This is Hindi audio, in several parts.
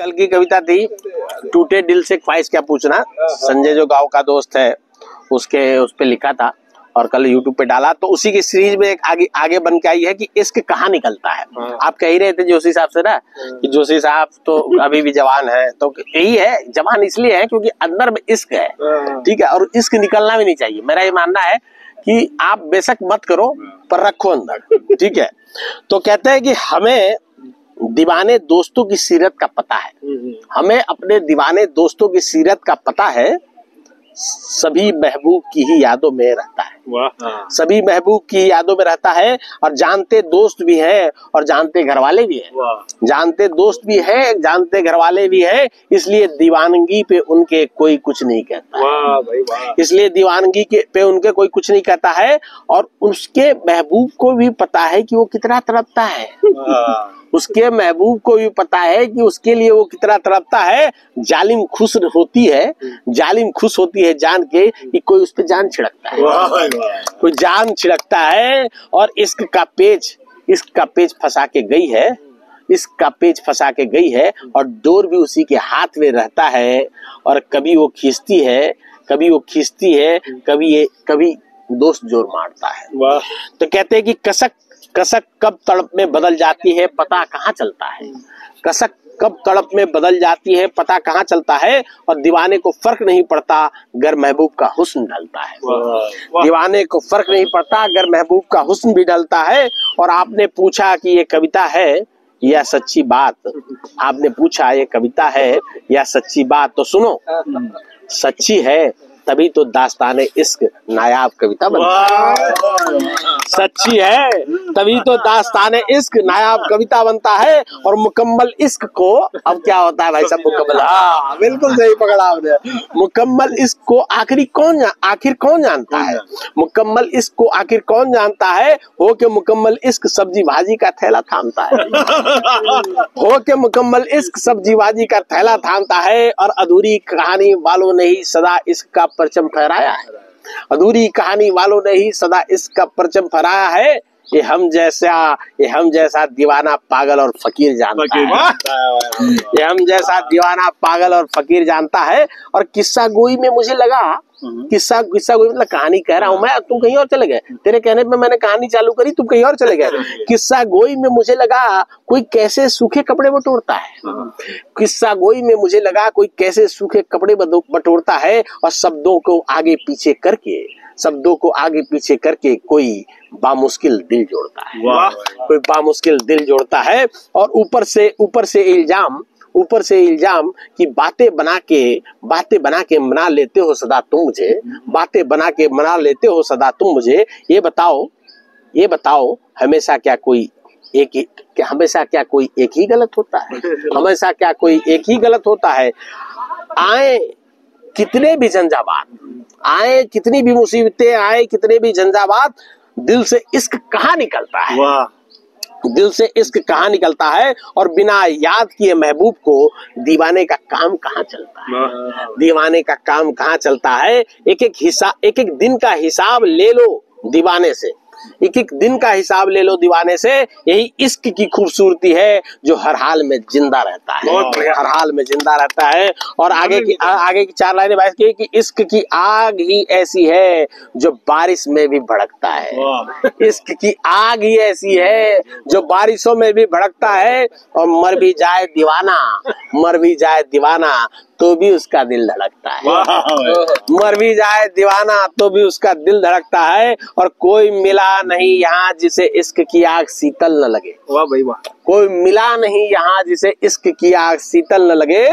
कल की कविता थी टूटे दिल से ख्वाहिश क्या पूछना। संजय जो गांव का दोस्त है उसके उस पे लिखा था और कल यूट्यूब पे डाला, तो उसी की सीरीज में एक आगे बन के आई है कि इश्क कहाँ निकलता है। आप कह ही रहे थे जोशी साहब से ना कि जोशी साहब तो अभी भी जवान है, तो यही है, जवान इसलिए है क्योंकि अंदर में इश्क है, ठीक है, और इश्क निकलना भी नहीं चाहिए। मेरा ये मानना है कि आप बेशक मत करो पर रखो अंदर, ठीक है। तो कहते हैं कि हमें दीवाने दोस्तों की सीरत का पता है, हमें अपने दीवाने दोस्तों की सीरत का पता है, सभी महबूब की ही यादों में रहता है, सभी महबूब की यादों में रहता है। और जानते दोस्त भी हैं और जानते घरवाले भी हैं, जानते दोस्त भी हैं, जानते घरवाले भी हैं, इसलिए दीवानगी पे उनके कोई कुछ नहीं कहता, इसलिए दीवानगी पे उनके कोई कुछ नहीं कहता है। और उसके महबूब को भी पता है कि वो कितना तड़पता है, उसके महबूब को भी पता है कि उसके लिए वो कितना तड़पता है। जालिम खुश होती है, जालिम खुश होती है जान के कि कोई उस पे जान छिड़कता है, कोई जान छिड़कता है। और इश्क का पेच फंसा के गई है, इसका पेच फंसा के गई है और डोर भी उसी के हाथ में रहता है। और कभी वो खींचती है, कभी वो खींचती है, कभी दोस्त जोर मारता है। तो कहते हैं कि कसक कब तड़प में बदल जाती है पता कहाँ चलता है, कसक कब तड़प में बदल जाती है पता कहाँ चलता है। और दीवाने को फर्क नहीं पड़ता अगर महबूब का हुस्न ढलता है, दीवाने को फर्क नहीं पड़ता अगर महबूब का हुस्न भी ढलता है। और आपने पूछा कि ये कविता है या सच्ची बात, आपने पूछा ये कविता है या सच्ची बात, तो सुनो, सच्ची है तभी तो दास्ताने इश्क नायाब कविता बनता है, सच्ची है तभी तो दास्ताने इश्क नायाब कविता बनता है। और मुकम्मल इश्क को अब क्या होता है भाई साहब, मुकम्मल, हाँ बिल्कुल सही पकड़ा आपने, मुकम्मल इश्क को आखिर कौन जानता है, मुकम्मल इश्क को आखिर कौन जानता है। हो के मुकम्मल इश्क सब्जी भाजी का थैला थामता है, हो के मुकम्मल इश्क सब्जी भाजी का थैला थामता है। और अधूरी कहानी वालों ने ही सदा इश्क का परचम फहराया है, अधूरी कहानी वालों ने ही सदा इसका परचम फहराया है। ये हम जैसा दीवाना पागल और फकीर जानता है, ये हम जैसा दीवाना पागल और फकीर जानता है। और किस्सा गोई में मुझे लगा, किस्सा गोई मतलब कहानी कह रहा हूं मैं, तुम कहीं और चले गए, तेरे कहने पे मैंने कहानी चालू करी, तुम कहीं और चले गए। किस्सा गोई में मुझे लगा कोई कैसे सूखे कपड़े बटोरता है, किस्सा गोई में मुझे लगा कोई कैसे सूखे कपड़े बटोरता है। और शब्दों को आगे पीछे करके कोई बामुश्किल दिल जोड़ता है, कोई बामुश्किल दिल जोड़ता है। और ऊपर से इल्जाम की बातें बना के मना लेते हो सदा तुम मुझे, बातें बना के मना लेते हो सदा तुम मुझे। ये बताओ हमेशा क्या कोई एक ही गलत होता है, हमेशा क्या कोई एक ही गलत होता है। आए कितने भी झंझावात, आए कितनी भी मुसीबतें, आए कितने भी झंझावात, दिल से इश्क कहाँ निकलता है, दिल से इश्क कहाँ निकलता है। और बिना याद किए महबूब को दीवाने का काम कहाँ चलता है, दीवाने का काम कहाँ चलता है। एक एक दिन का हिसाब ले लो दीवाने से, एक एक दिन का हिसाब ले लो दीवाने से। यही इश्क की खूबसूरती है जो हर हाल में जिंदा रहता है, हर हाल में जिंदा रहता है। और आगे की 4 लाइनें बात की कि इश्क की आग ही ऐसी है जो बारिश में भी भड़कता है, इश्क की आग ही ऐसी है जो बारिशों में भी भड़कता है। और मर भी जाए दीवाना तो भी उसका दिल धड़कता है, मर भी जाए दीवाना तो भी उसका दिल धड़कता है। और कोई मिला नहीं यहाँ जिसे इश्क की आग शीतल न लगे, वाह भाई वाह, कोई मिला नहीं यहाँ जिसे इश्क की आग शीतल न लगे।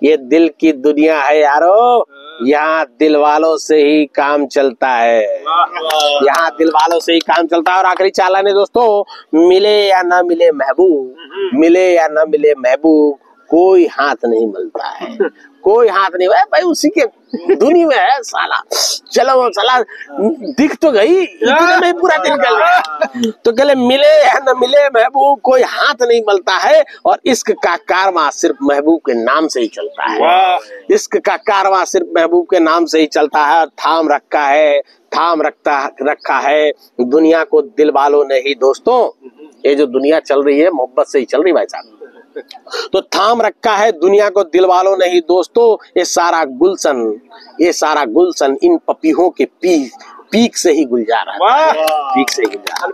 ये दिल की दुनिया है यारो, यहाँ दिल वालों से ही काम चलता है, यहाँ दिल वालों से ही काम चलता है। और आखिरी 4 लाइनें दोस्तों, मिले या ना मिले महबूब, कोई हाथ नहीं मिलता है, कोई हाथ नहीं भाई, उसी के दुनिया में है साला। चलो साला दिख तो गई, इतने में पूरा दिन निकल गया। तो कहले मिले या न मिले महबूब, कोई हाथ नहीं मिलता है। और इश्क का कारवां सिर्फ महबूब के नाम से ही चलता है, इश्क का कारवां सिर्फ महबूब के नाम से ही चलता है। थाम रखा है दुनिया को दिल वालों ने ही। दोस्तों ये जो दुनिया चल रही है मोहब्बत से ही चल रही भाई साहब, तो थाम रखा है दुनिया को दिल वालों ने ही दोस्तों, ये सारा गुलशन इन पपीहों के पीक से ही गुलजार है, पीक से ही गुलजार।